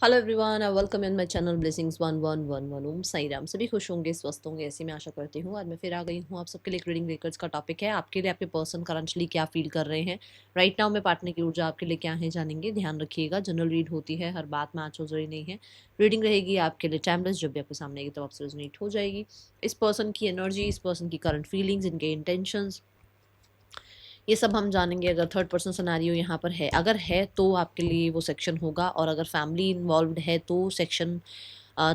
Hello everyone, welcome in my channel blessings 1111 ओम साई राम। सभी खुश होंगे, स्वस्थ होंगे, ऐसी मैं आशा करती हूँ। आज मैं फिर आ गई हूँ आप सबके लिए। एक रीडिंग लेकर का टॉपिक है आपके लिए आपके पर्सन करंटली क्या फील कर रहे हैं राइट नाउ में। पार्टनर की ऊर्जा आपके लिए क्या है जानेंगे। ध्यान रखिएगा, जनरल रीड होती है, हर बात मैच हो जरूरी नहीं है। रीडिंग रहेगी आपके लिए टाइमलेस, जब भी आपके सामने आएगी तब आपसे रेजोनेट हो जाएगी। इस पर्सन की एनर्जी, इस पर्सन की करंट फीलिंग्स, इनके इंटेंशंस, ये सब हम जानेंगे। अगर थर्ड पर्सन सिनेरियो यहाँ पर है, अगर है तो आपके लिए वो सेक्शन होगा, और अगर फैमिली इन्वॉल्व्ड है तो सेक्शन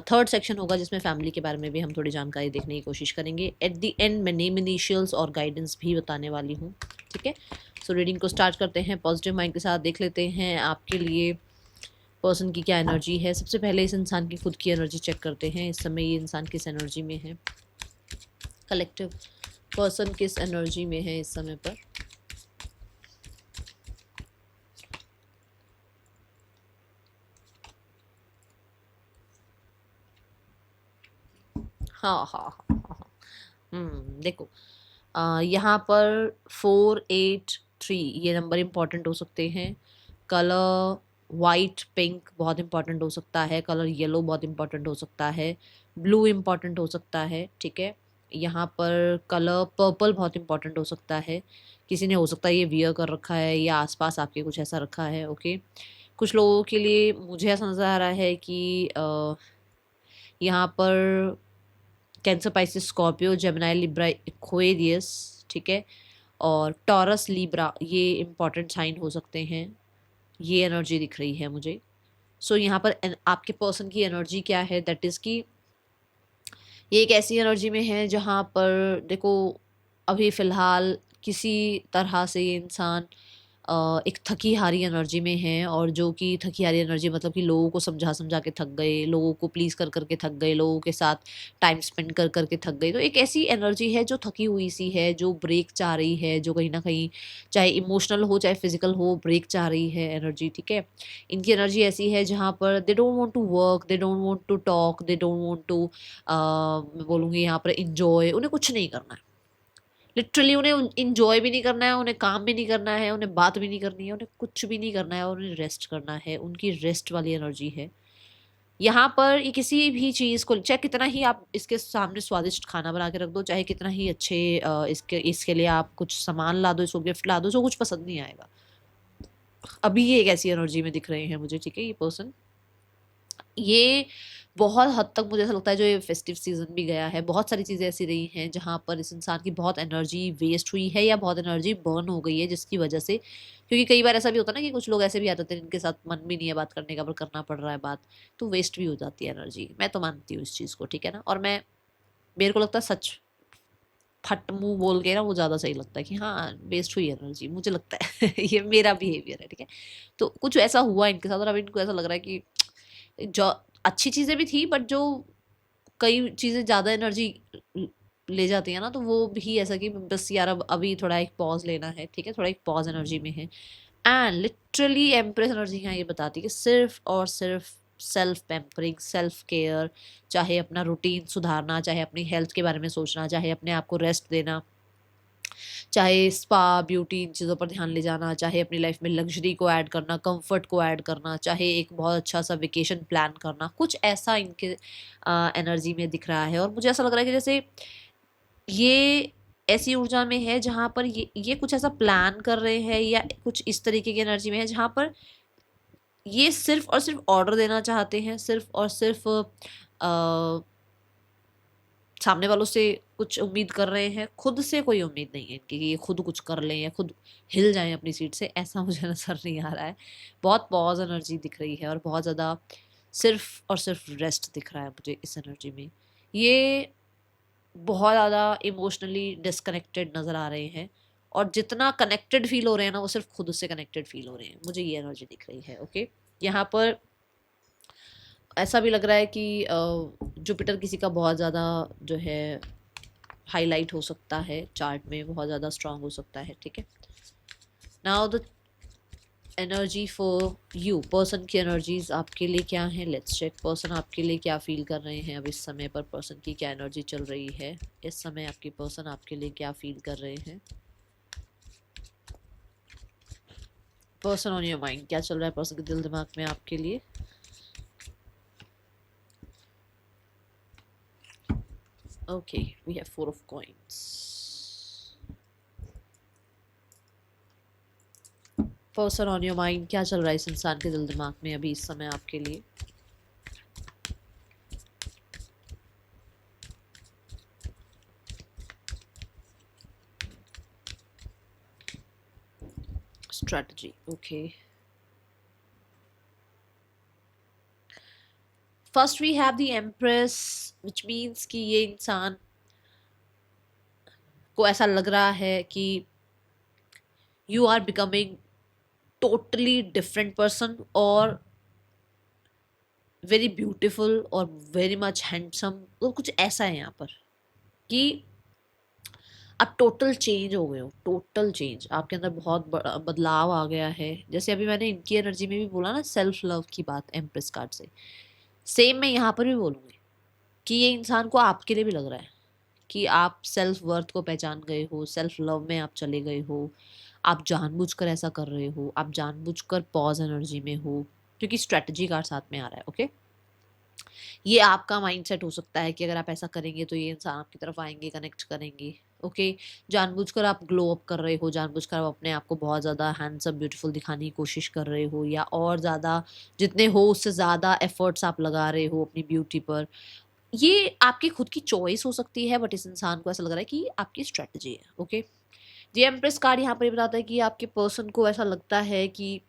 थर्ड सेक्शन होगा, जिसमें फैमिली के बारे में भी हम थोड़ी जानकारी देखने की कोशिश करेंगे। एट द एंड मैं नेम इनिशियल्स और गाइडेंस भी बताने वाली हूँ। ठीक है, सो रीडिंग को स्टार्ट करते हैं। पॉजिटिव माइंड के साथ देख लेते हैं आपके लिए पर्सन की क्या एनर्जी है। सबसे पहले इस इंसान की खुद की एनर्जी चेक करते हैं। इस समय ये इंसान किस एनर्जी में है, कलेक्टिव पर्सन किस एनर्जी में है इस समय पर। हाँ हाँ हाँ हाँ हाँ। देखो, यहाँ पर 483 ये नंबर इम्पॉर्टेंट हो सकते हैं। कलर वाइट पिंक बहुत इम्पॉर्टेंट हो सकता है। कलर येलो बहुत इम्पॉर्टेंट हो सकता है। ब्लू इम्पॉर्टेंट हो सकता है। ठीक है, यहाँ पर कलर पर्पल बहुत इम्पॉर्टेंट हो सकता है। किसी ने हो सकता है ये वियर कर रखा है या आसपास आपके कुछ ऐसा रखा है। ओके, कुछ लोगों के लिए मुझे ऐसा नज़र आ रहा है कि यहाँ पर cancer, Pisces, Scorpio, Gemini, Libra, Aquarius, ठीक है, और टॉरस, लिब्रा, ये इंपॉर्टेंट साइन हो सकते हैं। ये एनर्जी दिख रही है मुझे। सो यहाँ पर आपके पर्सन की एनर्जी क्या है, दैट इज़ कि ये एक ऐसी एनर्जी में है जहाँ पर देखो, अभी फ़िलहाल किसी तरह से ये इंसान एक थकी हारी एनर्जी में है। और जो कि थकी हारी एनर्जी मतलब कि लोगों को समझा समझा के थक गए, लोगों को प्लीज़ कर कर के थक गए, लोगों के साथ टाइम स्पेंड कर कर के थक गए। तो एक ऐसी एनर्जी है जो थकी हुई सी है, जो ब्रेक चाह रही है, जो कहीं न कहीं चाहे इमोशनल हो चाहे फिज़िकल हो, ब्रेक चाह रही है एनर्जी। ठीक है, इनकी एनर्जी ऐसी है जहाँ पर they don't want to work, they don't want to talk, they don't want to मैं बोलूँगी यहाँ पर एन्जॉय। उन्हें कुछ नहीं करना है, लिटरली उन्हें इंजॉय भी नहीं करना है, उन्हें काम भी नहीं करना है, उन्हें बात भी नहीं करनी है, उन्हें कुछ भी नहीं करना है, और उन्हें रेस्ट करना है। उनकी रेस्ट वाली एनर्जी है यहाँ पर। ये किसी भी चीज़ को, चाहे कितना ही आप इसके सामने स्वादिष्ट खाना बना के रख दो, चाहे कितना ही अच्छे इसके इसके लिए आप कुछ सामान ला दो, इसको गिफ्ट ला दो, जो कुछ पसंद नहीं आएगा। अभी ये एक ऐसी एनर्जी में दिख रहे हैं मुझे। ठीक है, ये पर्सन, ये बहुत हद तक मुझे ऐसा लगता है, जो ये फेस्टिव सीजन भी गया है, बहुत सारी चीज़ें ऐसी रही हैं जहाँ पर इस इंसान की बहुत एनर्जी वेस्ट हुई है या बहुत एनर्जी बर्न हो गई है, जिसकी वजह से, क्योंकि कई बार ऐसा भी होता है ना कि कुछ लोग ऐसे भी आते थे जिनके साथ मन भी नहीं है बात करने का, पर करना पड़ रहा है बात, तो वेस्ट भी हो जाती है एनर्जी। मैं तो मानती हूँ इस चीज़ को, ठीक है ना। और मैं, मेरे को लगता है सच फट मुंह बोल के ना वो ज़्यादा सही लगता है कि हाँ वेस्ट हुई एनर्जी, मुझे लगता है ये मेरा बिहेवियर है। ठीक है, तो कुछ ऐसा हुआ इनके साथ, और अब इनको ऐसा लग रहा है कि जो अच्छी चीज़ें भी थी, बट जो कई चीज़ें ज़्यादा एनर्जी ले जाती है ना, तो वो भी ऐसा कि बस यार अब अभी थोड़ा एक पॉज लेना है। ठीक है, थोड़ा एक पॉज एनर्जी में है। एंड लिटरली एम्प्रेस एनर्जी यहाँ ये बताती है कि सिर्फ और सिर्फ सेल्फ पैम्परिंग, सेल्फ केयर, चाहे अपना रूटीन सुधारना, चाहे अपनी हेल्थ के बारे में सोचना, चाहे अपने आप को रेस्ट देना, चाहे स्पा, ब्यूटी, इन चीज़ों पर ध्यान ले जाना, चाहे अपनी लाइफ में लग्जरी को ऐड करना, कंफर्ट को ऐड करना, चाहे एक बहुत अच्छा सा वेकेशन प्लान करना, कुछ ऐसा इनके एनर्जी में दिख रहा है। और मुझे ऐसा लग रहा है कि जैसे ये ऐसी ऊर्जा में है जहाँ पर ये कुछ ऐसा प्लान कर रहे हैं, या कुछ इस तरीके की एनर्जी में है जहाँ पर ये सिर्फ और सिर्फ ऑर्डर देना चाहते हैं, सिर्फ और सिर्फ सामने वालों से कुछ उम्मीद कर रहे हैं, खुद से कोई उम्मीद नहीं है इनकी कि ये खुद कुछ कर लें या खुद हिल जाएं अपनी सीट से। ऐसा मुझे नजर नहीं आ रहा है। बहुत पॉज एनर्जी दिख रही है, और बहुत ज़्यादा सिर्फ और सिर्फ रेस्ट दिख रहा है मुझे इस एनर्जी में। ये बहुत ज़्यादा इमोशनली डिस्कनेक्टेड नज़र आ रहे हैं, और जितना कनेक्टेड फील हो रहे हैं ना, वो सिर्फ खुद से कनेक्टेड फील हो रहे हैं। मुझे ये एनर्जी दिख रही है। ओके, यहाँ पर ऐसा भी लग रहा है कि जुपिटर किसी का बहुत ज़्यादा जो है हाईलाइट हो सकता है, चार्ट में बहुत ज़्यादा स्ट्रांग हो सकता है। ठीक है, now the energy for you, person की एनर्जीज आपके लिए क्या है, लेट्स चेक। पर्सन आपके लिए क्या फील कर रहे हैं अब इस समय पर, पर्सन की क्या एनर्जी चल रही है इस समय, आपकी पर्सन आपके लिए क्या फील कर रहे हैं। पर्सन ऑन योर माइंड, क्या चल रहा है पर्सन के दिल दिमाग में आपके लिए। Okay, we have 4 of coins. Person on your mind, क्या चल रहा है इस इंसान के दिल दिमाग में अभी इस समय आपके लिए? Strategy, okay. First we have the empress, which means कि ये इंसान को ऐसा लग रहा है कि you are becoming totally different person और वेरी ब्यूटिफुल और वेरी मच हैंडसम। तो कुछ ऐसा है यहाँ पर कि आप टोटल चेंज हो गए हो, टोटल चेंज, आपके अंदर बहुत बड़ा बदलाव आ गया है। जैसे अभी मैंने इनकी एनर्जी में भी बोला ना सेल्फ लव की बात एम्प्रेस कार्ड से, सेम मैं यहाँ पर भी बोलूँगी कि ये इंसान को आपके लिए भी लग रहा है कि आप सेल्फ वर्थ को पहचान गए हो, सेल्फ लव में आप चले गए हो, आप जानबूझकर ऐसा कर रहे हो, आप जानबूझकर पॉज एनर्जी में हो, क्योंकि स्ट्रेटजी कार्ड साथ में आ रहा है। ओके, ये आपका माइंडसेट हो सकता है कि अगर आप ऐसा करेंगे तो ये इंसान आपकी तरफ आएंगे, कनेक्ट करेंगे। ओके, जानबूझकर आप ग्लो अप कर रहे हो, जानबूझकर आप अपने आप को बहुत ज़्यादा हैंडसम ब्यूटीफुल दिखाने की कोशिश कर रहे हो, या और ज़्यादा जितने हो उससे ज़्यादा एफर्ट्स आप लगा रहे हो अपनी ब्यूटी पर। ये आपकी खुद की चॉइस हो सकती है, बट इस इंसान को ऐसा लग रहा है कि आपकी स्ट्रेटजी है। ओके, दी एम्प्रेस कार्ड यहाँ पर ये बताता है कि आपके पर्सन को ऐसा लगता है कि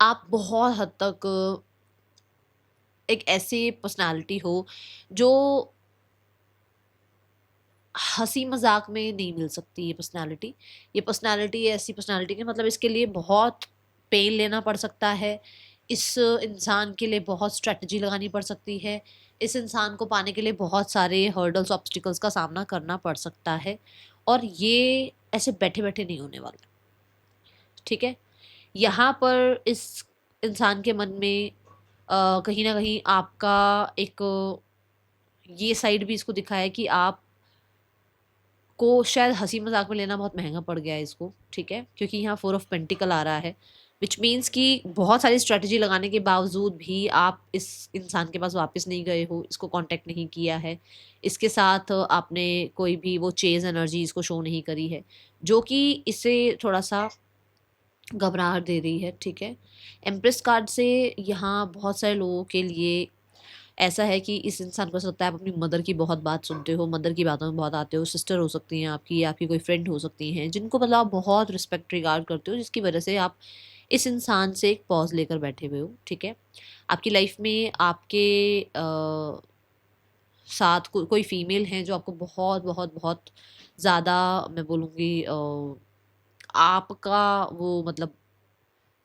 आप बहुत हद तक एक ऐसी पर्सनालिटी हो जो हंसी मजाक में नहीं मिल सकती। ये पर्सनालिटी ऐसी पर्सनालिटी की मतलब इसके लिए बहुत पेन लेना पड़ सकता है, इस इंसान के लिए बहुत स्ट्रेटजी लगानी पड़ सकती है, इस इंसान को पाने के लिए बहुत सारे हर्डल्स ऑब्स्टिकल्स का सामना करना पड़ सकता है, और ये ऐसे बैठे बैठे नहीं होने वाला। ठीक है, यहाँ पर इस इंसान के मन में कहीं ना कहीं आपका एक ये साइड भी इसको दिखा है कि आप को शायद हंसी मजाक में लेना बहुत महंगा पड़ गया है इसको। ठीक है, क्योंकि यहाँ 4 ऑफ पेंटिकल आ रहा है, विच मीन्स कि बहुत सारी स्ट्रेटजी लगाने के बावजूद भी आप इस इंसान के पास वापस नहीं गए हो, इसको कांटेक्ट नहीं किया है, इसके साथ आपने कोई भी वो चेज एनर्जी इसको शो नहीं करी है, जो कि इसे थोड़ा सा घबराहट दे रही है। ठीक है, एम्प्रेस कार्ड से यहाँ बहुत सारे लोगों के लिए ऐसा है कि इस इंसान को ऐसा लगता है आप अपनी मदर की बहुत बात सुनते हो, मदर की बातों में बहुत आते हो, सिस्टर हो सकती हैं आपकी, या आपकी कोई फ्रेंड हो सकती हैं जिनको मतलब आप बहुत रिस्पेक्ट रिगार्ड करते हो, जिसकी वजह से आप इस इंसान से एक पॉज लेकर बैठे हुए हो। ठीक है, आपकी लाइफ में आपके साथ कोई फीमेल हैं जो आपको बहुत बहुत बहुत ज़्यादा, मैं बोलूँगी आपका वो मतलब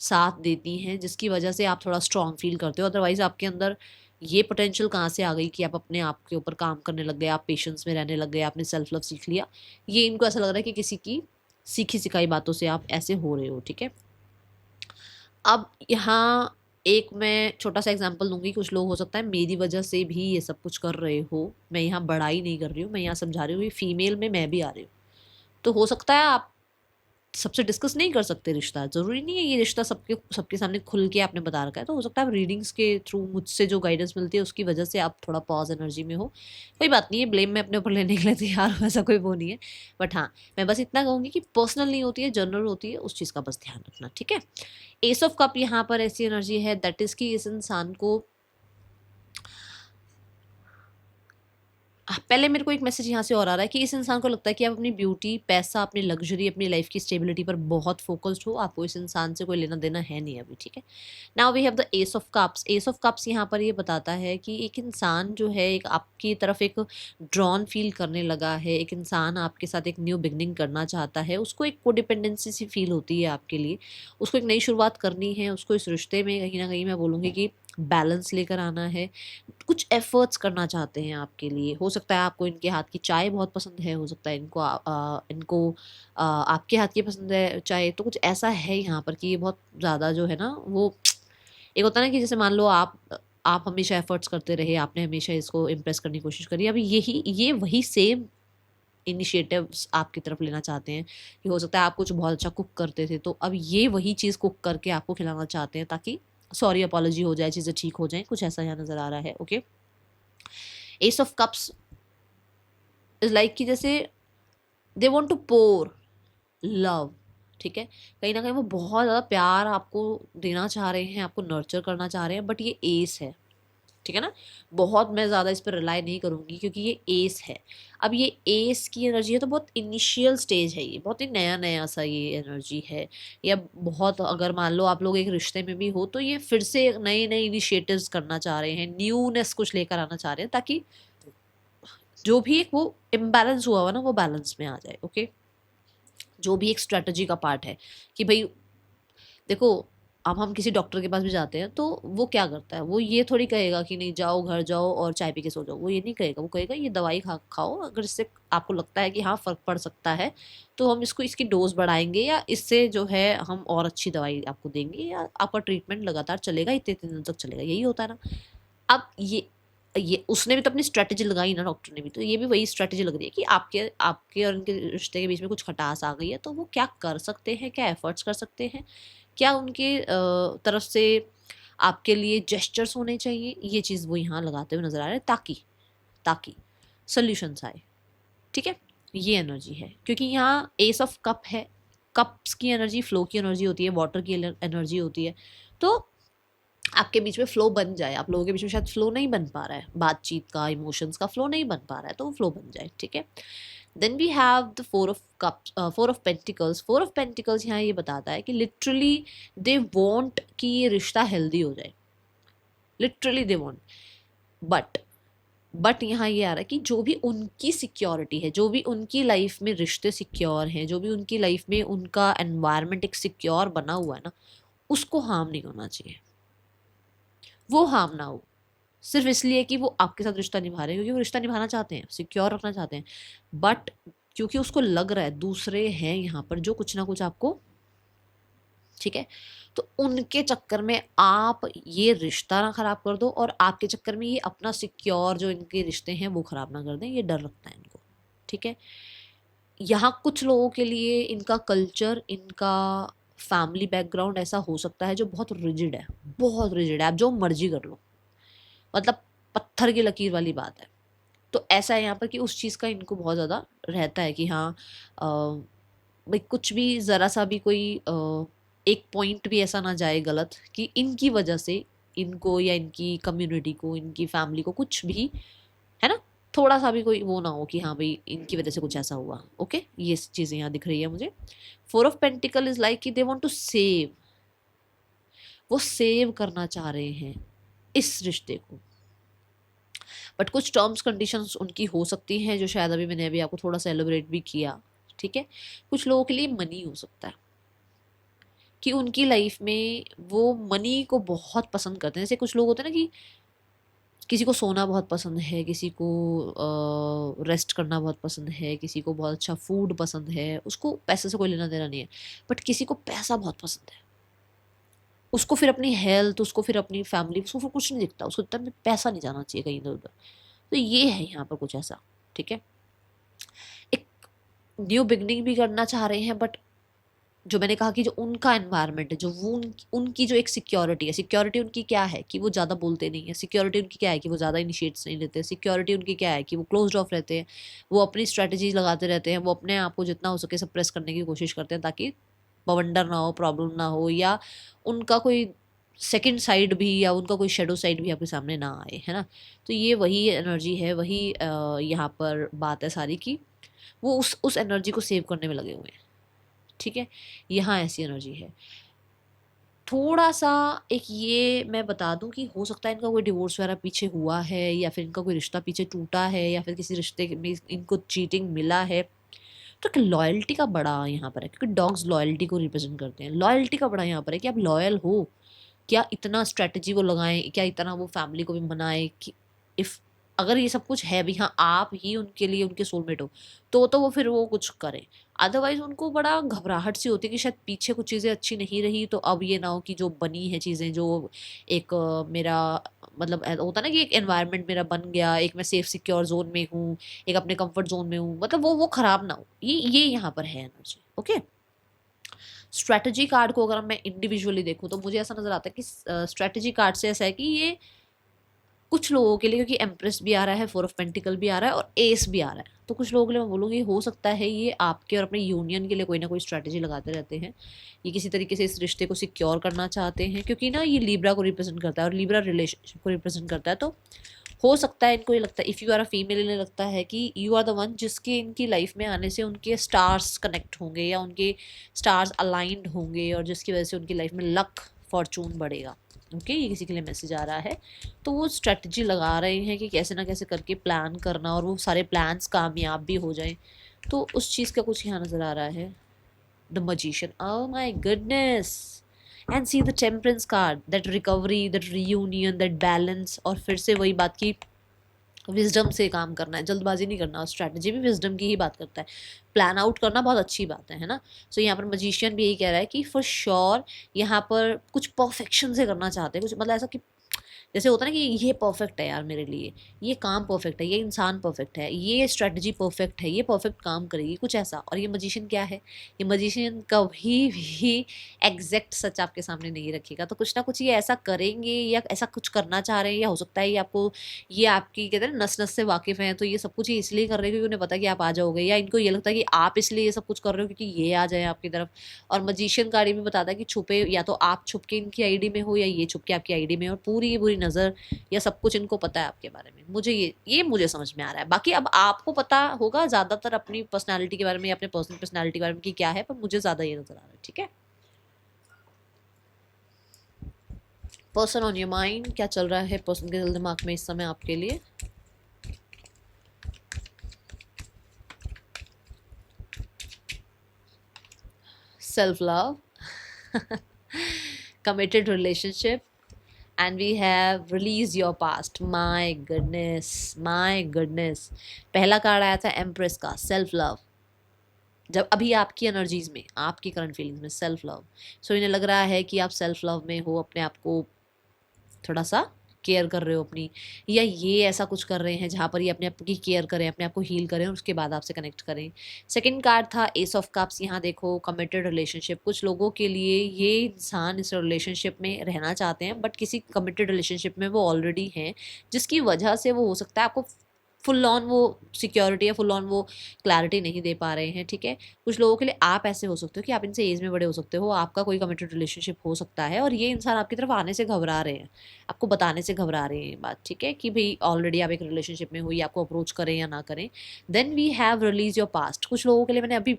साथ देती हैं, जिसकी वजह से आप थोड़ा स्ट्रॉन्ग फील करते हो। अदरवाइज आपके अंदर ये पोटेंशियल कहाँ से आ गई कि आप अपने आप के ऊपर काम करने लग गए, आप पेशेंस में रहने लग गए, आपने सेल्फ लव सीख लिया। ये इनको ऐसा लग रहा है कि किसी की सीखी सिखाई बातों से आप ऐसे हो रहे हो। ठीक है, अब यहाँ एक मैं छोटा सा एग्जांपल दूंगी। कुछ लोग हो सकता है मेरी वजह से भी ये सब कुछ कर रहे हो, मैं यहाँ बड़ाई नहीं कर रही हूँ, मैं यहाँ समझा रही हूँ, ये फीमेल में मैं भी आ रही हूँ। तो हो सकता है आप सबसे डिस्कस नहीं कर सकते रिश्ता, ज़रूरी नहीं है ये रिश्ता सबके सबके सामने खुल के आपने बता रखा है। तो हो सकता है आप रीडिंग्स के थ्रू मुझसे जो गाइडेंस मिलती है उसकी वजह से आप थोड़ा पॉज एनर्जी में हो। कोई बात नहीं है, ब्लेम मैं अपने ऊपर लेने के लिए तैयार हूँ, ऐसा कोई वो नहीं है। बट हाँ, मैं बस इतना कहूँगी कि पर्सनल नहीं होती है, जनरल होती है, उस चीज़ का बस ध्यान रखना। ठीक है, एस ऑफ कप यहाँ पर ऐसी एनर्जी है दैट इज़ कि इस इंसान को पहले मेरे को एक मैसेज यहाँ से और आ रहा है कि इस इंसान को लगता है कि आप अपनी ब्यूटी, पैसा, अपनी लग्जरी, अपनी लाइफ की स्टेबिलिटी पर बहुत फोकस्ड हो, आपको इस इंसान से कोई लेना देना है नहीं अभी। ठीक है, now we have the ace of cups. Ace of cups यहाँ पर ये बताता है कि एक इंसान जो है एक आपकी तरफ एक ड्रॉन फील करने लगा है, एक इंसान आपके साथ एक न्यू बिगनिंग करना चाहता है, उसको एक कोडिपेंडेंसी सी फील होती है आपके लिए, उसको एक नई शुरुआत करनी है, उसको इस रिश्ते में कहीं ना कहीं मैं बोलूँगी कि बैलेंस लेकर आना है, कुछ एफर्ट्स करना चाहते हैं आपके लिए। हो सकता है आपको इनके हाथ की चाय बहुत पसंद है, हो सकता है इनको आपके हाथ की पसंद है चाय। तो कुछ ऐसा है यहाँ पर कि ये बहुत ज़्यादा जो है ना वो एक होता है ना कि जैसे मान लो आप हमेशा एफर्ट्स करते रहे, आपने हमेशा इसको इम्प्रेस करने की कोशिश करी, अभी ये वही सेम इनिशिएटिव्स आपकी तरफ लेना चाहते हैं कि हो सकता है आप कुछ बहुत अच्छा कुक करते थे, तो अब ये वही चीज़ कुक करके आपको खिलाना चाहते हैं ताकि सॉरी अपॉलॉजी हो जाए, चीज़ें ठीक हो जाएं। कुछ ऐसा यहाँ नज़र आ रहा है। Okay, ace of cups is like कि जैसे they want to pour love, ठीक है, कहीं ना कहीं वो बहुत ज़्यादा प्यार आपको देना चाह रहे हैं, आपको नर्चर करना चाह रहे हैं, बट ये एस है, ठीक है ना। बहुत मैं ज़्यादा इस पर रिलाई नहीं करूँगी क्योंकि ये एस है। अब ये एस की एनर्जी है तो बहुत इनिशियल स्टेज है, ये बहुत ही नया नया सा ये एनर्जी है। या बहुत, अगर मान लो आप लोग एक रिश्ते में भी हो तो ये फिर से नए नए इनिशिएटिव्स करना चाह रहे हैं, न्यूनेस कुछ लेकर आना चाह रहे हैं, ताकि जो भी एक वो इम्बैलेंस हुआ ना वो बैलेंस में आ जाए। ओके, जो भी एक स्ट्रेटजी का पार्ट है कि भाई देखो, अब हम किसी डॉक्टर के पास भी जाते हैं तो वो क्या करता है, वो ये थोड़ी कहेगा कि नहीं जाओ घर जाओ और चाय पी के सो जाओ, वो ये नहीं कहेगा, वो कहेगा ये दवाई खाओ, अगर इससे आपको लगता है कि हाँ फ़र्क पड़ सकता है तो हम इसको इसकी डोज बढ़ाएंगे, या इससे जो है हम और अच्छी दवाई आपको देंगे, या आपका ट्रीटमेंट लगातार चलेगा, इतने इतने दिन तक चलेगा, यही होता है ना। अब ये उसने भी तो अपनी स्ट्रेटेजी लगाई ना, डॉक्टर ने भी, तो ये भी वही स्ट्रेटेजी लग रही है कि आपके आपके और उनके रिश्ते के बीच में कुछ खटास आ गई है, तो वो क्या कर सकते हैं, क्या एफर्ट्स कर सकते हैं, क्या उनके तरफ से आपके लिए जेस्चर्स होने चाहिए, ये चीज़ वो यहाँ लगाते हुए नजर आ रहे हैं, ताकि ताकि सोल्यूशंस आए, ठीक है। ये एनर्जी है, क्योंकि यहाँ एस ऑफ कप है, कप्स की एनर्जी फ्लो की एनर्जी होती है, वाटर की एनर्जी होती है, तो आपके बीच में फ्लो बन जाए, आप लोगों के बीच में शायद फ्लो नहीं बन पा रहा है, बातचीत का, इमोशंस का फ्लो नहीं बन पा रहा है, तो वो फ्लो बन जाए, ठीक है। Then we have the four of cups, four of pentacles. Four of pentacles यहाँ ये बताता है कि लिटरली दे वॉन्ट कि ये रिश्ता हेल्दी हो जाए, लिटरली दे वॉन्ट, बट यहाँ ये आ रहा है कि जो भी उनकी सिक्योरिटी है, जो भी उनकी लाइफ में रिश्ते सिक्योर हैं, जो भी उनकी लाइफ में उनका एनवायरनमेंट एक सिक्योर बना हुआ है ना, उसको हार्म नहीं होना चाहिए, वो हार्म ना हो, सिर्फ इसलिए कि वो आपके साथ रिश्ता निभा रहे हैं, क्योंकि वो रिश्ता निभाना चाहते हैं, सिक्योर रखना चाहते हैं, बट क्योंकि उसको लग रहा है दूसरे हैं यहाँ पर जो कुछ ना कुछ आपको, ठीक है, तो उनके चक्कर में आप ये रिश्ता ना खराब कर दो, और आपके चक्कर में ये अपना सिक्योर जो इनके रिश्ते हैं वो खराब ना कर दें, ये डर लगता है इनको, ठीक है। यहाँ कुछ लोगों के लिए इनका कल्चर, इनका फैमिली बैकग्राउंड ऐसा हो सकता है जो बहुत रिजिड है, बहुत रिजिड है, आप जो मर्जी कर लो, मतलब पत्थर की लकीर वाली बात है। तो ऐसा है यहाँ पर कि उस चीज़ का इनको बहुत ज़्यादा रहता है कि हाँ भाई कुछ भी ज़रा सा भी कोई एक पॉइंट भी ऐसा ना जाए गलत कि इनकी वजह से इनको या इनकी कम्युनिटी को, इनकी फैमिली को कुछ भी, है ना, थोड़ा सा भी कोई वो ना हो कि हाँ भाई इनकी वजह से कुछ ऐसा हुआ। ओके, ये चीज़ें यहाँ दिख रही है मुझे। Four of pentacle is like कि दे वांट टू सेव, वो सेव करना चाह रहे हैं इस रिश्ते को, बट कुछ टर्म्स कंडीशंस उनकी हो सकती हैं जो शायद अभी मैंने अभी आपको थोड़ा सा एलिब्रेट भी किया, ठीक है। कुछ लोगों के लिए मनी हो सकता है कि उनकी लाइफ में वो मनी को बहुत पसंद करते हैं, जैसे कुछ लोग होते हैं ना कि किसी को सोना बहुत पसंद है, किसी को रेस्ट करना बहुत पसंद है, किसी को बहुत अच्छा फूड पसंद है, उसको पैसे से कोई लेना देना नहीं है, बट किसी को पैसा बहुत पसंद है, उसको फिर अपनी हेल्थ, उसको फिर अपनी फैमिली, उसको फिर कुछ नहीं दिखता, उसको इतना में पैसा नहीं जाना चाहिए कहीं इधर उधर, तो ये है यहाँ पर कुछ ऐसा, ठीक है। एक न्यू बिगनिंग भी करना चाह रहे हैं, बट जो मैंने कहा कि जो उनका एनवायरनमेंट है, जो वो उनकी जो एक सिक्योरिटी है, सिक्योरिटी उनकी क्या है कि वो ज़्यादा बोलते नहीं है, सिक्योरिटी उनकी क्या है कि वो ज़्यादा इनिशिएट्स नहीं लेते, सिक्योरिटी उनकी क्या है कि वो क्लोज ऑफ रहते हैं, वो अपनी स्ट्रेटजीज लगाते रहते हैं, वो अपने आप को जितना हो सके सप्रेस करने की कोशिश करते हैं ताकि बवंडर ना हो, प्रॉब्लम ना हो, या उनका कोई सेकंड साइड भी या उनका कोई शेडो साइड भी आपके सामने ना आए, है ना। तो ये वही एनर्जी है, वही यहाँ पर बात है सारी की, वो उस एनर्जी को सेव करने में लगे हुए हैं, ठीक है। यहाँ ऐसी एनर्जी है। थोड़ा सा एक ये मैं बता दूं कि हो सकता है इनका कोई डिवोर्स वगैरह पीछे हुआ है, या फिर इनका कोई रिश्ता पीछे टूटा है, या फिर किसी रिश्ते में इनको चीटिंग मिला है, तो लॉयल्टी का बड़ा यहाँ पर है, क्योंकि डॉग्स लॉयल्टी को रिप्रेजेंट करते हैं, लॉयल्टी का बड़ा यहाँ पर है कि आप लॉयल हो, क्या इतना स्ट्रेटजी को लगाएं, क्या इतना वो फैमिली को भी मनाएं कि इफ अगर ये सब कुछ है भी, हाँ आप ही उनके लिए उनके सोलमेट हो, तो वो फिर वो कुछ करें, अदरवाइज उनको बड़ा घबराहट सी होती है कि शायद पीछे कुछ चीज़ें अच्छी नहीं रही, तो अब ये ना हो कि जो बनी है चीज़ें, जो एक मेरा मतलब होता ना कि एक एनवायरनमेंट मेरा बन गया, एक मैं सेफ सिक्योर जोन में हूँ, एक अपने कंफर्ट जोन में हूँ, मतलब वो खराब ना हो, ये यहाँ पर है एनर्जी। ओके, स्ट्रेटजी कार्ड को अगर मैं इंडिविजुअली देखूँ तो मुझे ऐसा नजर आता है कि स्ट्रेटजी कार्ड से ऐसा है कि ये कुछ लोगों के लिए, क्योंकि एम्प्रेस भी आ रहा है, 4 ऑफ पेंटिकल भी आ रहा है और एस भी आ रहा है, तो कुछ लोगों के लिए मैं बोलूँगी हो सकता है ये आपके और अपने यूनियन के लिए कोई ना कोई स्ट्रैटेजी लगाते रहते हैं। ये किसी तरीके से इस रिश्ते को सिक्योर करना चाहते हैं, क्योंकि ना ये लिब्रा को रिप्रेजेंट करता है और लिब्रा रिलेशनशिप को रिप्रेजेंट करता है। तो हो सकता है इनको ये लगता है, if you are a female, इन्हें लगता है कि यू आर द वन जिसके इनकी लाइफ में आने से उनके स्टार्स कनेक्ट होंगे या उनके स्टार्स अलाइंड होंगे और जिसकी वजह से उनकी लाइफ में लक फॉर्चून बढ़ेगा। ओके, ये किसी के लिए मैसेज आ रहा है। तो वो स्ट्रेटजी लगा रहे हैं कि कैसे ना कैसे करके प्लान करना और वो सारे प्लान्स कामयाब भी हो जाएं। तो उस चीज़ का कुछ यहाँ नज़र आ रहा है। The magician, oh my goodness, and see the temperance card, that recovery, that reunion, that balance. और फिर से वही बात की विजडम से काम करना है, जल्दबाजी नहीं करना। और स्ट्रैटेजी भी विजडम की ही बात करता है, प्लान आउट करना बहुत अच्छी बात है ना। सो यहाँ पर मजिशियन भी यही कह रहा है कि फॉर श्योर यहाँ पर कुछ परफेक्शन से करना चाहते हैं, कुछ मतलब ऐसा कि जैसे होता है ना कि ये परफेक्ट है यार मेरे लिए, ये काम परफेक्ट है, ये इंसान परफेक्ट है, ये स्ट्रेटजी परफेक्ट है, ये परफेक्ट काम करेगी, कुछ ऐसा। और ये मजिशियन क्या है, ये मजिशियन कभी भी एग्जैक्ट सच आपके सामने नहीं रखेगा। तो कुछ ना कुछ ये ऐसा करेंगे या ऐसा कुछ करना चाह रहे हैं, या हो सकता है ये आपको, ये आपकी कहते हैं नस नस से वाकिफ़ हैं, तो ये सब कुछ ये इसलिए कर रहे हैं क्योंकि उन्हें पता है कि आप आ जाओगे, या इनको ये लगता है कि आप इसलिए ये सब कुछ कर रहे हो क्योंकि ये आ जाए आपकी तरफ। और मजिशियन कार्ड भी बताता है कि छुपे, या तो आप छुप के इनकी आईडी में हो या ये छुप के आपकी आईडी में हो, और पूरी बुरी नज़र या सब कुछ इनको पता है आपके बारे में। मुझे ये मुझे समझ में आ रहा है। बाकी अब आपको पता होगा ज़्यादातर अपनी पर्सनैलिटी के बारे में या अपने पर्सनल पर्सनैलिटी के बारे में कि क्या है, पर मुझे ज़्यादा ये नज़र आ रहा है। ठीक है, पर्सन ऑन योर माइंड, क्या चल रहा है पर्सन के दिल दिमाग में इस समय आपके लिए। Self love, committed relationship, and we have release your past. My goodness, my goodness, पहला कार्ड आया था एम्प्रेस का, सेल्फ लव। जब अभी आपकी एनर्जीज में, आपकी करंट फीलिंग्स में सेल्फ लव, सो इन्हें लग रहा है कि आप सेल्फ लव में हो, अपने आप को थोड़ा सा केयर कर रहे हो अपनी, या ये ऐसा कुछ कर रहे हैं जहाँ पर ये अपने आप की केयर करें, अपने आप को हील करें और उसके बाद आपसे कनेक्ट करें। सेकंड कार्ड था एस ऑफ कप्स। यहाँ देखो कमिटेड रिलेशनशिप, कुछ लोगों के लिए ये इंसान इस रिलेशनशिप में रहना चाहते हैं बट किसी कमिटेड रिलेशनशिप में वो ऑलरेडी हैं, जिसकी वजह से वो हो सकता है आपको फुल ऑन वो सिक्योरिटी या फुल ऑन वो क्लैरिटी नहीं दे पा रहे हैं। ठीक है, कुछ लोगों के लिए आप ऐसे हो सकते हो कि आप इनसे एज में बड़े हो सकते हो, आपका कोई कमिटेड रिलेशनशिप हो सकता है और ये इंसान आपकी तरफ आने से घबरा रहे हैं, आपको बताने से घबरा रहे हैं ये बात। ठीक है, कि भाई ऑलरेडी आप एक रिलेशनशिप में हो, या आपको अप्रोच करें या ना करें। Then we have release your past. कुछ लोगों के लिए, मैंने अभी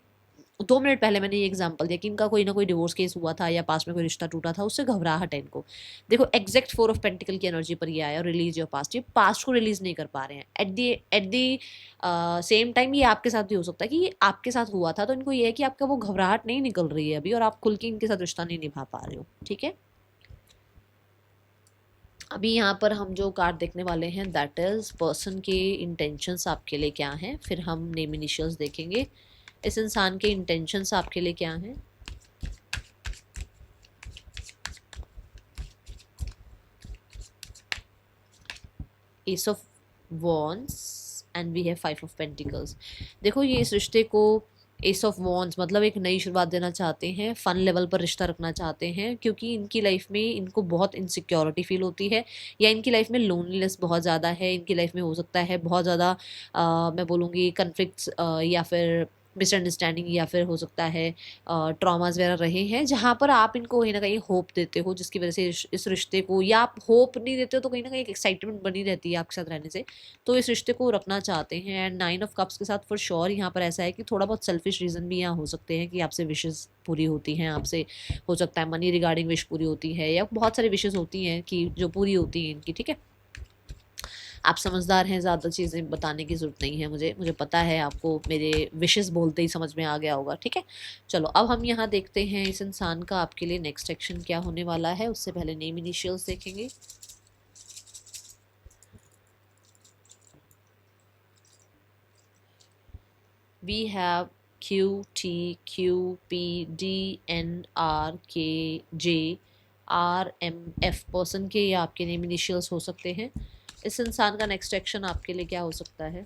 2 मिनट पहले मैंने ये एग्जांपल दिया कि इनका कोई ना कोई डिवोर्स केस हुआ था या पास्ट में कोई रिश्ता टूटा था, उससे घबराहट है इनको। देखो एग्जैक्ट 4 ऑफ पेंटिकल की एनर्जी पर ये आया और रिलीज योर पास्ट, ये पास्ट को रिलीज नहीं कर पा रहे हैं। एट दी सेम टाइम ये आपके साथ भी हो सकता है कि ये आपके साथ हुआ था, तो इनको ये है कि आपका वो घबराहट नहीं निकल रही है अभी और आप खुल के इनके साथ रिश्ता नहीं निभा पा रहे हो। ठीक है, अभी यहाँ पर हम जो कार्ड देखने वाले हैं दैट इज पर्सन के इंटेंशंस आपके लिए क्या हैं, फिर हम नेम इनिशियल्स देखेंगे। इस इंसान के इंटेंशंस आपके लिए क्या हैं। Ace of wands and we have 5 of pentacles. देखो ये इस रिश्ते को, एस ऑफ वॉन्ड्स मतलब एक नई शुरुआत देना चाहते हैं, फन लेवल पर रिश्ता रखना चाहते हैं, क्योंकि इनकी लाइफ में इनको बहुत इनसिक्योरिटी फील होती है, या इनकी लाइफ में लोनलीनेस बहुत ज़्यादा है। इनकी लाइफ में हो सकता है बहुत ज़्यादा मैं बोलूँगी कन्फ्लिक्ट्स या फिर मिसअंडरस्टैंडिंग, या फिर हो सकता है ट्रॉमास वगैरह रहे हैं, जहाँ पर आप इनको कहीं ना कहीं होप देते हो, जिसकी वजह से इस रिश्ते को, या आप होप नहीं देते हो तो कहीं ना कहीं एक एक्साइटमेंट बनी रहती है आपके साथ रहने से, तो इस रिश्ते को रखना चाहते हैं। एंड 9 ऑफ कप्स के साथ फॉर श्योर यहाँ पर ऐसा है कि थोड़ा बहुत सेल्फिश रीज़न भी यहाँ हो सकते हैं कि आपसे विशेज़ पूरी होती हैं, आपसे हो सकता है मनी रिगार्डिंग विश पूरी होती है, या बहुत सारी विशेज़ होती हैं कि जो पूरी होती हैं इनकी। ठीक है, आप समझदार हैं, ज़्यादा चीज़ें बताने की ज़रूरत नहीं है मुझे पता है आपको मेरे विशेस बोलते ही समझ में आ गया होगा। ठीक है, चलो अब हम यहाँ देखते हैं इस इंसान का आपके लिए नेक्स्ट एक्शन क्या होने वाला है। उससे पहले नेम इनिशियल्स देखेंगे। We have QTQPDNRKJRMF। पर्सन के या आपके नेम इनिशियल्स हो सकते हैं। इस इंसान का नेक्स्ट एक्शन आपके लिए क्या हो सकता है।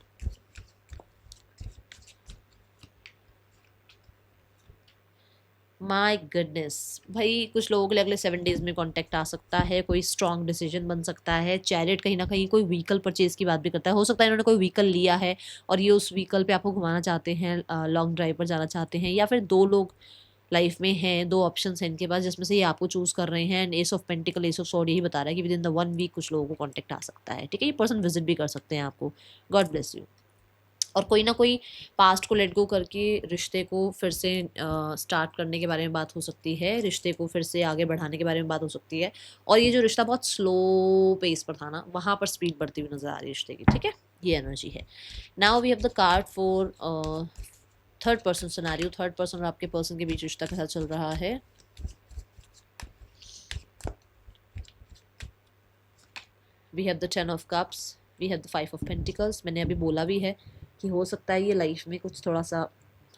माय गुडनेस भाई, कुछ लोगों के लिए अगले 7 डेज में कांटेक्ट आ सकता है, कोई स्ट्रॉन्ग डिसीजन बन सकता है। चैरिट कहीं ना कहीं कोई व्हीकल परचेज की बात भी करता है, हो सकता है इन्होंने कोई व्हीकल लिया है और ये उस व्हीकल पे आपको घुमाना चाहते हैं, लॉन्ग ड्राइव पर जाना चाहते हैं, या फिर दो लोग लाइफ में हैं, दो ऑप्शंस हैं इनके पास जिसमें से ये आपको चूज कर रहे हैं। And S of pentacle, S of sword यही बता रहा है कि विद इन द 1 वीक कुछ लोगों को कांटेक्ट आ सकता है, ठीक है। ये पर्सन विजिट भी कर सकते हैं आपको। God bless you. और कोई ना कोई पास्ट को लेट गो करके रिश्ते को फिर से स्टार्ट करने के बारे में बात हो सकती है, रिश्ते को फिर से आगे बढ़ाने के बारे में बात हो सकती है। और ये जो रिश्ता बहुत स्लो पेस पर था ना, वहाँ पर स्पीड बढ़ती हुई नजर आ रही है रिश्ते की, ठीक है। ये एनर्जी है। Now we have the card for third person scenario. Third person और आपके पर्सन के बीच रिश्ता कैसा चल रहा है। We have the 10 of cups, we have the 5 of pentacles. मैंने अभी बोला भी है कि हो सकता है ये लाइफ में कुछ थोड़ा सा,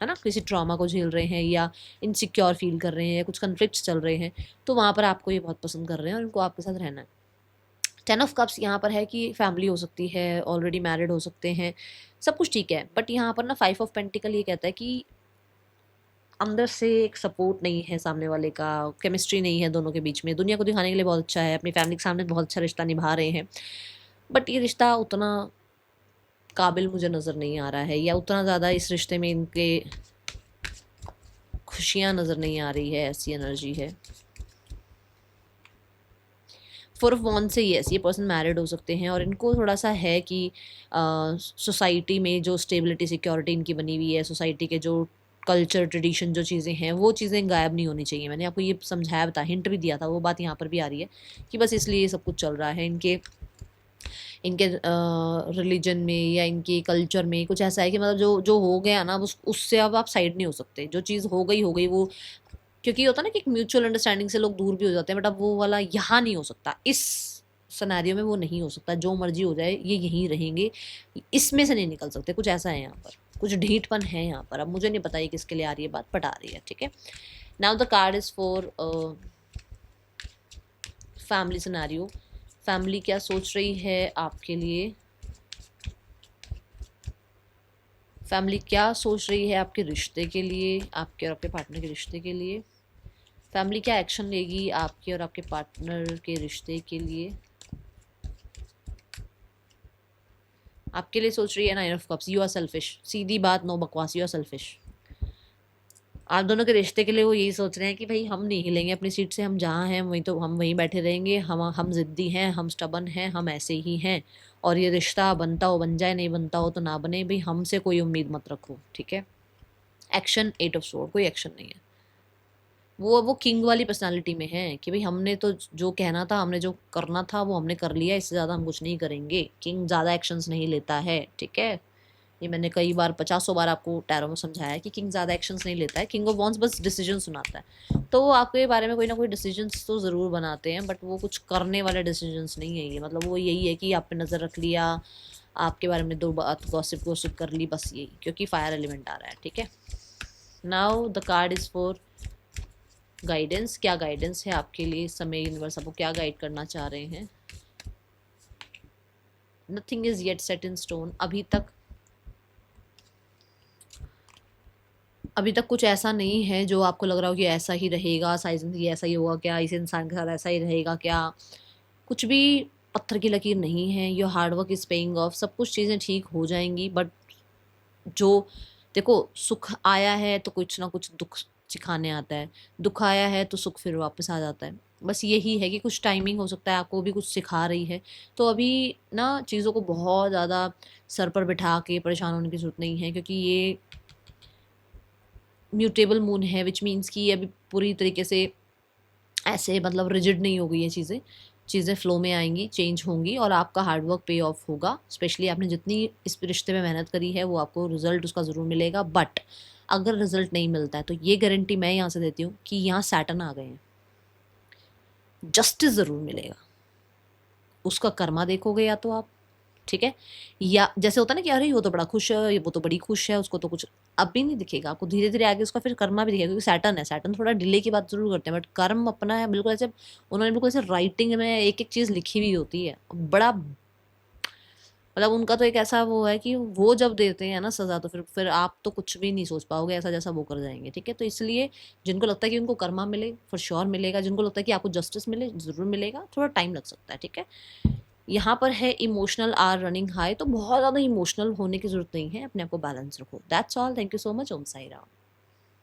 है ना, किसी ट्रॉमा को झेल रहे हैं या इनसिक्योर फील कर रहे हैं या कुछ कन्फ्लिक्ट्स चल रहे हैं, तो वहाँ पर आपको ये बहुत पसंद कर रहे हैं और इनको आपके साथ रहना है। 10 ऑफ कप्स यहाँ पर है कि फैमिली हो सकती है, ऑलरेडी मैरिड हो सकते हैं, सब कुछ ठीक है। बट यहाँ पर ना 5 ऑफ पेंटिकल ये कहता है कि अंदर से एक सपोर्ट नहीं है सामने वाले का, केमिस्ट्री नहीं है दोनों के बीच में। दुनिया को दिखाने के लिए बहुत अच्छा है, अपनी फैमिली के सामने बहुत अच्छा रिश्ता निभा रहे हैं, बट ये रिश्ता उतना काबिल मुझे नज़र नहीं आ रहा है, या उतना ज़्यादा इस रिश्ते में इनके खुशियाँ नज़र नहीं आ रही है, ऐसी एनर्जी है। 4 ऑफ वॉन्ड से यस, ये पर्सन मैरिड हो सकते हैं और इनको थोड़ा सा है कि सोसाइटी में जो स्टेबिलिटी सिक्योरिटी इनकी बनी हुई है, सोसाइटी के जो कल्चर ट्रेडिशन जो चीज़ें हैं वो चीज़ें गायब नहीं होनी चाहिए। मैंने आपको ये समझाया, बता हिंट भी दिया था, वो बात यहाँ पर भी आ रही है कि बस इसलिए ये सब कुछ चल रहा है। इनके इनके रिलीजन में या इनके कल्चर में कुछ ऐसा है कि मतलब जो जो हो गया ना, उससे अब आप साइड नहीं हो सकते। जो चीज़ हो गई वो, क्योंकि ये होता है ना कि एक म्यूचुअल अंडरस्टैंडिंग से लोग दूर भी हो जाते हैं, बट अब वो वाला यहाँ नहीं हो सकता, इस सिनेरियो में वो नहीं हो सकता। जो मर्जी हो जाए ये यहीं रहेंगे, इसमें से नहीं निकल सकते। कुछ ऐसा है यहाँ पर, कुछ ढीठपन है यहाँ पर। अब मुझे नहीं पता ये किसके लिए आ रही है बात, बट आ रही है, ठीक है। Now the card is for family scenario. Family क्या सोच रही है आपके लिए, फैमिली क्या सोच रही है आपके रिश्ते के लिए, आपके और आपके पार्टनर के रिश्ते के लिए। फैमिली क्या एक्शन लेगी आपके और आपके पार्टनर के रिश्ते के लिए। आपके लिए सोच रही है 9 of cups. You are selfish, सीधी बात, नो बकवास, यू आर सेल्फिश। आप दोनों के रिश्ते के लिए वो यही सोच रहे हैं कि भाई हम नहीं हिलेंगे अपनी सीट से, हम जहाँ हैं वहीं तो हम वहीं बैठे रहेंगे, हम ज़िद्दी हैं, हम स्टबन हैं, हम ऐसे ही हैं। और ये रिश्ता बनता हो बन जाए, नहीं बनता हो तो ना बने, भाई हमसे कोई उम्मीद मत रखो, ठीक है। एक्शन 8 ऑफ स्वॉर्ड, कोई एक्शन नहीं है। वो किंग वाली पर्सनालिटी में है कि भाई हमने तो जो कहना था, हमने जो करना था वो हमने कर लिया, इससे ज़्यादा हम कुछ नहीं करेंगे। किंग ज़्यादा एक्शंस नहीं लेता है, ठीक है। ये मैंने कई बार, 50 बार आपको टैरो में समझाया है कि किंग ज़्यादा एक्शंस नहीं लेता है। किंग ऑफ वॉन्ड्स बस डिसीजन सुनाता है, तो वो आपके बारे में कोई ना कोई डिसीजंस तो ज़रूर बनाते हैं, बट वो कुछ करने वाले डिसीजंस नहीं है ये। मतलब वो यही है कि आप पे नज़र रख लिया, आपके बारे में दो बात गॉसिप कर ली, बस यही, क्योंकि फायर एलिमेंट आ रहा है, ठीक है। Now the card is for guidance. क्या गाइडेंस है आपके लिए इस समय, यूनिवर्स आपको क्या गाइड करना चाह रहे हैं। Nothing is yet set in stone. अभी तक कुछ ऐसा नहीं है जो आपको लग रहा हो कि ऐसा ही रहेगा, साइज ये ऐसा ही होगा क्या, इस इंसान के साथ ऐसा ही रहेगा क्या। कुछ भी पत्थर की लकीर नहीं है। Your hard work is paying off. सब कुछ चीज़ें ठीक हो जाएंगी, बट जो देखो, सुख आया है तो कुछ ना कुछ दुख सिखाने आता है, दुख आया है तो सुख फिर वापस आ जाता है। बस यही है कि कुछ टाइमिंग हो सकता है आपको भी कुछ सिखा रही है। तो अभी ना चीज़ों को बहुत ज़्यादा सर पर बिठा के परेशान होने की ज़रूरत नहीं है, क्योंकि ये म्यूटेबल मून है, विच मीन्स कि ये अभी पूरी तरीके से ऐसे मतलब रिजिड नहीं हो गई है चीज़ें। चीज़ें फ्लो में आएंगी, चेंज होंगी, और आपका हार्डवर्क पे ऑफ होगा। स्पेशली आपने जितनी इस रिश्ते में मेहनत करी है वो आपको रिजल्ट उसका ज़रूर मिलेगा। बट अगर रिजल्ट नहीं मिलता है तो ये गारंटी मैं यहाँ से देती हूँ कि यहाँ सैटर्न आ गए हैं, जस्टिस ज़रूर मिलेगा। उसका कर्मा देखोगे या तो आप, ठीक है। या जैसे होता है ना कि अरे वो तो बड़ा खुश है, वो तो बड़ी खुश है, उसको तो कुछ अब भी नहीं दिखेगा आपको, धीरे धीरे आगे उसका फिर कर्मा भी दिखेगा, क्योंकि सैटर्न है। सैटर्न थोड़ा डिले की बात जरूर करते हैं, बट कर्म अपना है बिल्कुल ऐसे। उन्होंने बिल्कुल ऐसे राइटिंग में एक एक चीज़ लिखी हुई होती है, बड़ा मतलब उनका तो एक ऐसा वो है कि वो जब देते हैं ना सज़ा, तो फिर आप तो कुछ भी नहीं सोच पाओगे, ऐसा जैसा वो कर जाएंगे। ठीक है, तो इसलिए जिनको लगता है कि उनको कर्मा मिले, फॉर श्योर मिलेगा। जिनको लगता है कि आपको जस्टिस मिले, ज़रूर मिलेगा, थोड़ा टाइम लग सकता है। ठीक है, यहाँ पर है इमोशनल आर रनिंग हाई, तो बहुत ज़्यादा इमोशनल होने की जरूरत नहीं है, अपने आप को बैलेंस रखो। That's all, thank you so much. Om Sai Ram.